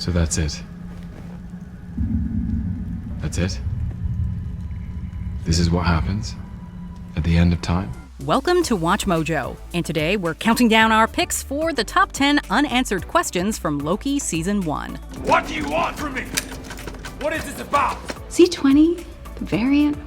So that's it. That's it? This is what happens at the end of time? Welcome to Watch Mojo, and today we're counting down our picks for the top 10 unanswered questions from Loki Season 1. What do you want from me? What is this about? C20? The variant?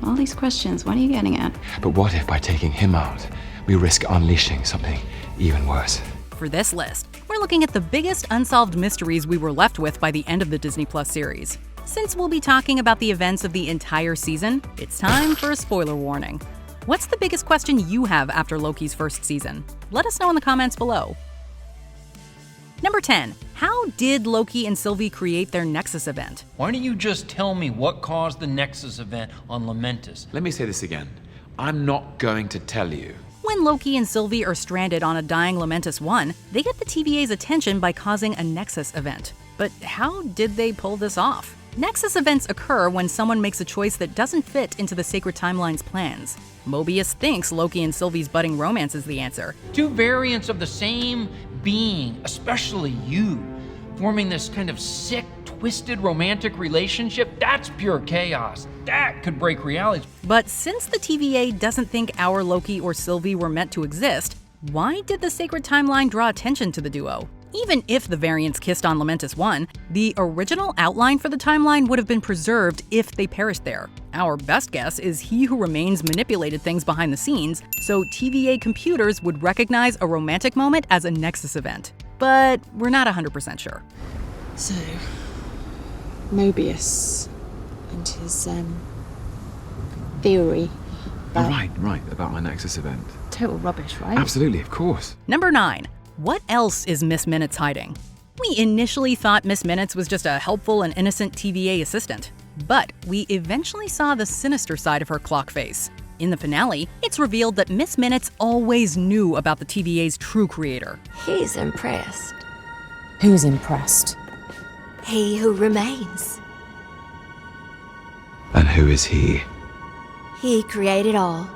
All these questions, what are you getting at? But what if by taking him out, we risk unleashing something even worse? For this list, we're looking at the biggest unsolved mysteries we were left with by the end of the Disney Plus series. Since we'll be talking about the events of the entire season, it's time for a spoiler warning. What's the biggest question you have after Loki's first season? Let us know in the comments below. Number 10. How did Loki and Sylvie create their Nexus event? Why don't you just tell me what caused the Nexus event on Lamentis? Let me say this again. I'm not going to tell you. When Loki and Sylvie are stranded on a dying Lamentis 1, they get the TVA's attention by causing a Nexus event. But how did they pull this off? Nexus events occur when someone makes a choice that doesn't fit into the Sacred Timeline's plans. Mobius thinks Loki and Sylvie's budding romance is the answer. Two variants of the same being, especially you, forming this kind of sick, twisted romantic relationship, that's pure chaos. That could break reality. But since the TVA doesn't think our Loki or Sylvie were meant to exist, why did the Sacred Timeline draw attention to the duo? Even if the variants kissed on Lamentis 1, the original outline for the timeline would have been preserved if they perished there. Our best guess is He Who Remains manipulated things behind the scenes, so TVA computers would recognize a romantic moment as a Nexus event. But we're not 100% sure. So, Mobius and his theory about Right, about my Nexus event. total rubbish, right? Absolutely, of course. Number 9. What else is Miss Minutes hiding? We initially thought Miss Minutes was just a helpful and innocent TVA assistant, but we eventually saw the sinister side of her clock face. In the finale, it's revealed that Miss Minutes always knew about the TVA's true creator. He's impressed. Who's impressed? He who remains. And who is he? He created all,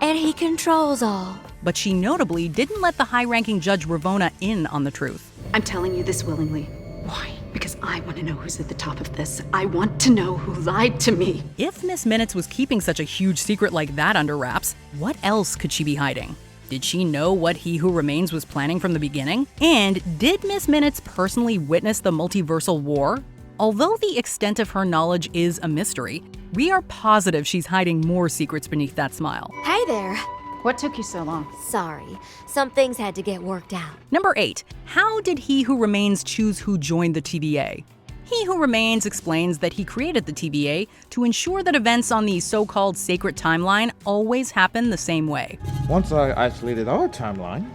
and he controls all. But she notably didn't let the high-ranking Judge Ravonna in on the truth. I'm telling you this willingly. Why? Because I want to know who's at the top of this. I want to know who lied to me. If Miss Minutes was keeping such a huge secret like that under wraps, what else could she be hiding? Did she know what He Who Remains was planning from the beginning? And did Miss Minutes personally witness the multiversal war? Although the extent of her knowledge is a mystery, we are positive she's hiding more secrets beneath that smile. Hey there. What took you so long? Sorry, some things had to get worked out. Number 8. How did He Who Remains choose who joined the TVA? He Who Remains explains that he created the TVA to ensure that events on the so-called sacred timeline always happen the same way. Once I isolated our timeline,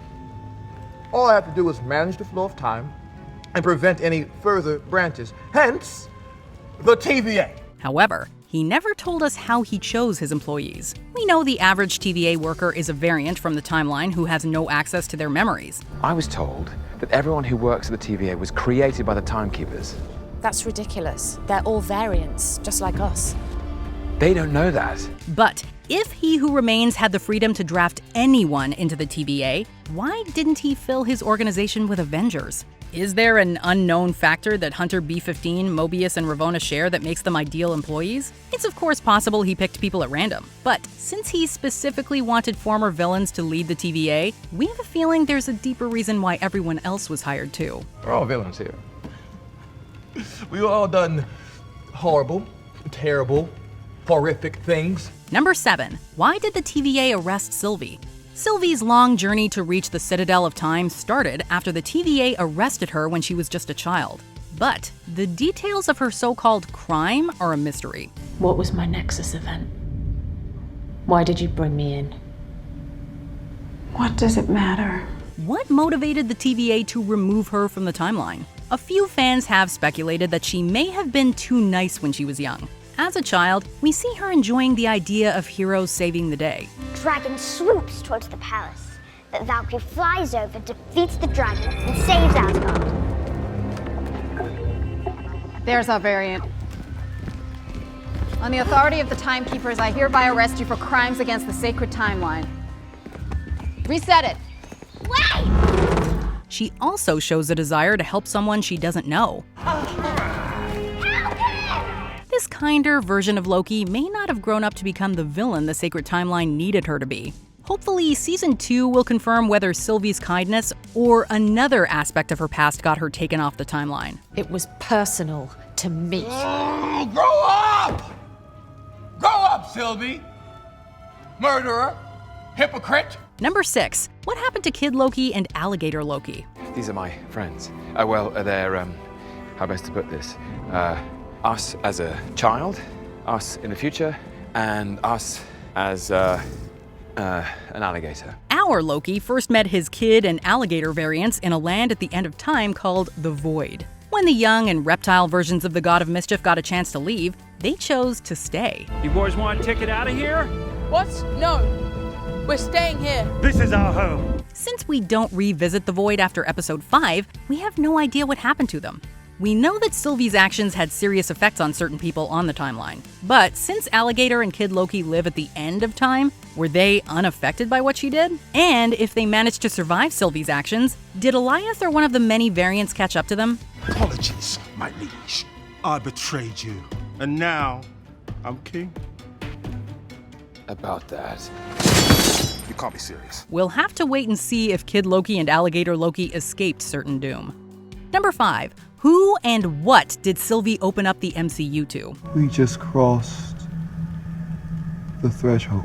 all I have to do is manage the flow of time and prevent any further branches. Hence, the TVA. However, he never told us how he chose his employees. We know the average TVA worker is a variant from the timeline who has no access to their memories. I was told that everyone who works at the TVA was created by the Timekeepers. That's ridiculous. They're all variants, just like us. They don't know that. But if He Who Remains had the freedom to draft anyone into the TVA, why didn't he fill his organization with Avengers? Is there an unknown factor that Hunter B-15, Mobius, and Ravonna share that makes them ideal employees? It's of course possible he picked people at random, but since he specifically wanted former villains to lead the TVA, we have a feeling there's a deeper reason why everyone else was hired too. We're all villains here. We've all done horrible, terrible, horrific things. Number 7. Why did the TVA arrest Sylvie? Sylvie's long journey to reach the Citadel of Time started after the TVA arrested her when she was just a child. But the details of her so-called crime are a mystery. What was my Nexus event? Why did you bring me in? What does it matter? What motivated the TVA to remove her from the timeline? A few fans have speculated that she may have been too nice when she was young. As a child, we see her enjoying the idea of heroes saving the day. Dragon swoops towards the palace, but Valkyrie flies over, defeats the dragon, and saves Asgard. There's our variant. On the authority of the Timekeepers, I hereby arrest you for crimes against the sacred timeline. Reset it. Wait! she also shows a desire to help someone she doesn't know. This kinder version of Loki may not have grown up to become the villain the Sacred Timeline needed her to be. Hopefully, Season 2 will confirm whether Sylvie's kindness or another aspect of her past got her taken off the timeline. It was personal to me. Oh, grow up! Grow up, Sylvie! Murderer! Hypocrite! Number 6. What happened to Kid Loki and Alligator Loki? These are my friends. They're, how best to put this? Us as a child, us in the future, and us as, an alligator. Our Loki first met his kid and alligator variants in a land at the end of time called the Void. When the young and reptile versions of the God of Mischief got a chance to leave, they chose to stay. You boys want a ticket out of here? What? No. We're staying here. This is our home. Since we don't revisit the Void after episode 5, we have no idea what happened to them. We know that Sylvie's actions had serious effects on certain people on the timeline. But since Alligator and Kid Loki live at the end of time, were they unaffected by what she did? And if they managed to survive Sylvie's actions, did Eliath or one of the many variants catch up to them? Apologies, my liege. I betrayed you. And now, I'm king. About that. You can't be serious. We'll have to wait and see if Kid Loki and Alligator Loki escaped certain doom. Number 5. Who and what did Sylvie open up the MCU to? We just crossed the threshold.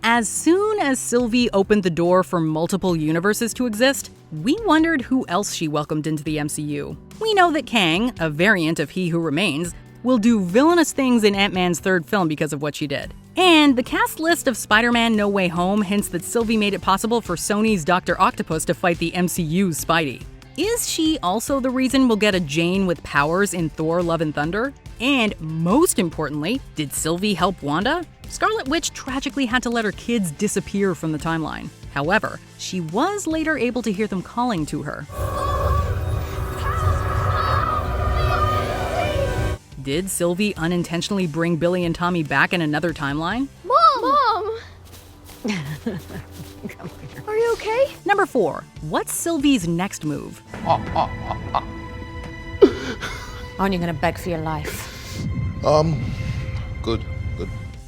As soon as Sylvie opened the door for multiple universes to exist, we wondered who else she welcomed into the MCU. We know that Kang, a variant of He Who Remains, will do villainous things in Ant-Man's third film because of what she did. And the cast list of Spider-Man No Way Home hints that Sylvie made it possible for Sony's Dr. Octopus to fight the MCU's Spidey. Is she also the reason we'll get a Jane with powers in Thor: Love and Thunder? And most importantly, did Sylvie help Wanda? Scarlet Witch tragically had to let her kids disappear from the timeline. However, she was later able to hear them calling to her. Did Sylvie unintentionally bring Billy and Tommy back in another timeline? Mom! Are you okay? Number 4. What's Sylvie's next move? Aren't you gonna beg for your life? Good.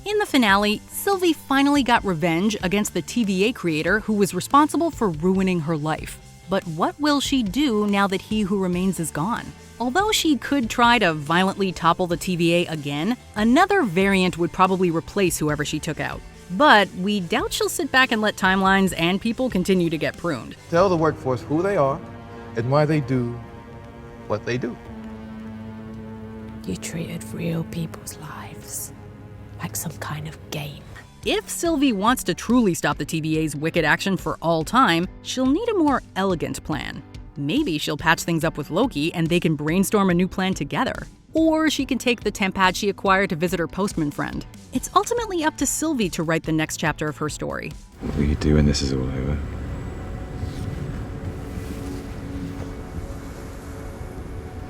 In the finale, Sylvie finally got revenge against the TVA creator who was responsible for ruining her life. But what will she do now that He Who Remains is gone? Although she could try to violently topple the TVA again, another variant would probably replace whoever she took out. But we doubt she'll sit back and let timelines and people continue to get pruned. Tell the workforce who they are and why they do what they do. You treated real people's lives like some kind of game. If Sylvie wants to truly stop the TVA's wicked action for all time, she'll need a more elegant plan. Maybe she'll patch things up with Loki and they can brainstorm a new plan together. Or she can take the tempad she acquired to visit her postman friend. It's ultimately up to Sylvie to write the next chapter of her story. What will you do when this is all over?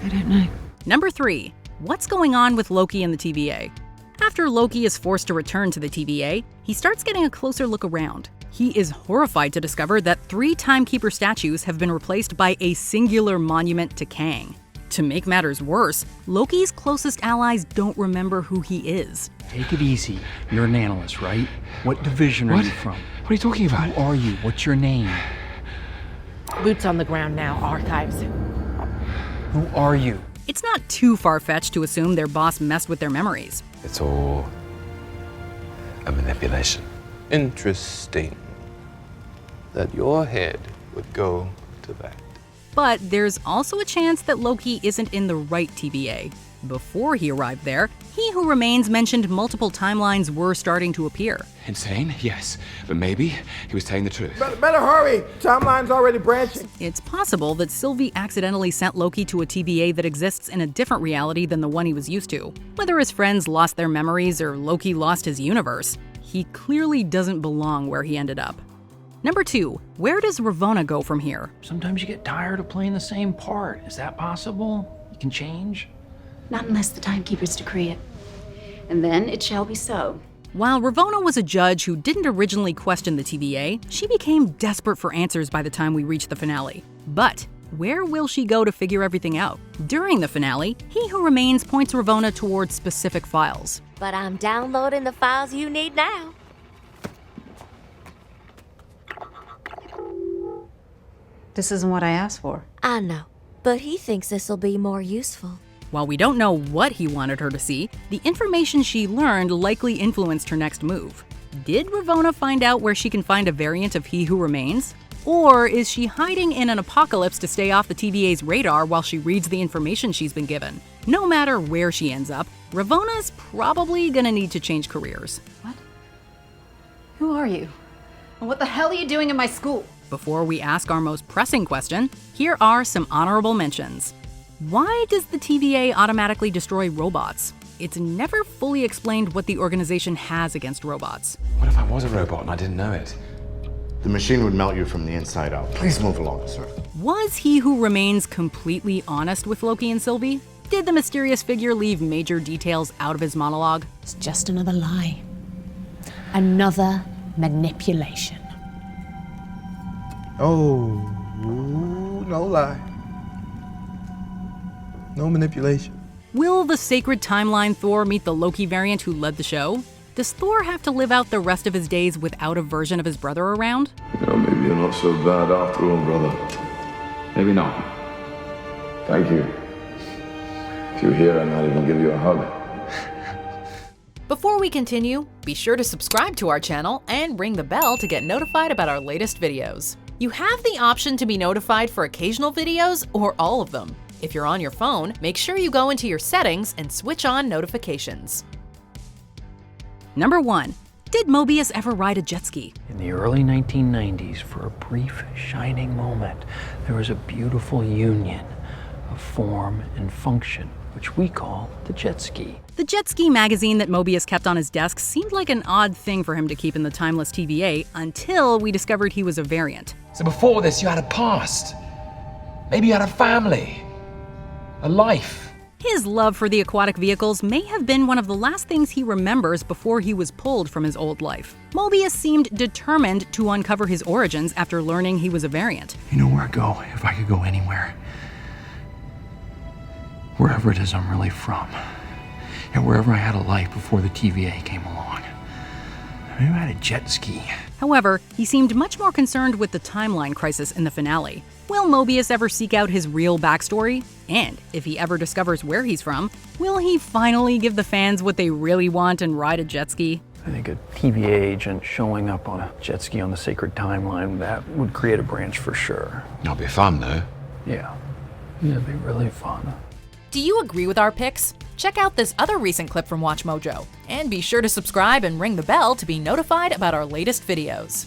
I don't know. Number 3. What's going on with Loki and the TVA? After Loki is forced to return to the TVA, he starts getting a closer look around. He is horrified to discover that 3 Timekeeper statues have been replaced by a singular monument to Kang. To make matters worse, Loki's closest allies don't remember who he is. Take it easy. You're an analyst, right? What division are you from? What are you talking about? Who are you? What's your name? Boots on the ground now, archives. Who are you? It's not too far-fetched to assume their boss messed with their memories. It's all a manipulation. Interesting that your head would go to that. But there's also a chance that Loki isn't in the right TVA. Before he arrived there, He Who Remains mentioned multiple timelines were starting to appear. Insane? Yes. But maybe he was telling the truth. Better hurry! Timeline's already branching. It's possible that Sylvie accidentally sent Loki to a TVA that exists in a different reality than the one he was used to. Whether his friends lost their memories or Loki lost his universe, he clearly doesn't belong where he ended up. Number 2, where does Ravonna go from here? Sometimes you get tired of playing the same part. Is that possible? You can change? Not unless the Timekeepers decree it. And then it shall be so. While Ravonna was a judge who didn't originally question the TVA, she became desperate for answers by the time we reached the finale. But where will she go to figure everything out? During the finale, He Who Remains points Ravonna towards specific files. But I'm downloading the files you need now. This isn't what I asked for. I know, but he thinks this'll be more useful. While we don't know what he wanted her to see, the information she learned likely influenced her next move. Did Ravonna find out where she can find a variant of He Who Remains? Or is she hiding in an apocalypse to stay off the TVA's radar while she reads the information she's been given? No matter where she ends up, Ravonna's probably gonna need to change careers. What? Who are you? And what the hell are you doing in my school? Before we ask our most pressing question, here are some honorable mentions. Why does the TVA automatically destroy robots? It's never fully explained what the organization has against robots. What if I was a robot and I didn't know it? The machine would melt you from the inside out. Please move along, sir. Was He Who Remains completely honest with Loki and Sylvie? Did the mysterious figure leave major details out of his monologue? It's just another lie. Another manipulation. Oh, no lie. No manipulation. Will the sacred timeline Thor meet the Loki variant who led the show? Does Thor have to live out the rest of his days without a version of his brother around? Maybe you're not so bad after all, brother. Maybe not. Thank you. If you're here, I might even give you a hug. Before we continue, be sure to subscribe to our channel and ring the bell to get notified about our latest videos. You have the option to be notified for occasional videos or all of them. If you're on your phone, make sure you go into your settings and switch on notifications. Number 1. Did Mobius ever ride a jet ski? In the early 1990s, for a brief, shining moment, there was a beautiful union of form and function, which we call the jet ski. The jet ski magazine that Mobius kept on his desk seemed like an odd thing for him to keep in the timeless TVA until we discovered he was a variant. So before this, you had a past. Maybe you had a family. A life. His love for the aquatic vehicles may have been one of the last things he remembers before he was pulled from his old life. Mobius seemed determined to uncover his origins after learning he was a variant. You know where I'd go if I could go anywhere? Wherever it is I'm really from. And wherever I had a life before the TVA came along. Maybe I had a jet ski. However, he seemed much more concerned with the timeline crisis in the finale. Will Mobius ever seek out his real backstory? And if he ever discovers where he's from, will he finally give the fans what they really want and ride a jet ski? I think a TVA agent showing up on a jet ski on the sacred timeline, that would create a branch for sure. That'll be fun, though. Yeah. It'd be really fun. Do you agree with our picks? Check out this other recent clip from WatchMojo. And be sure to subscribe and ring the bell to be notified about our latest videos.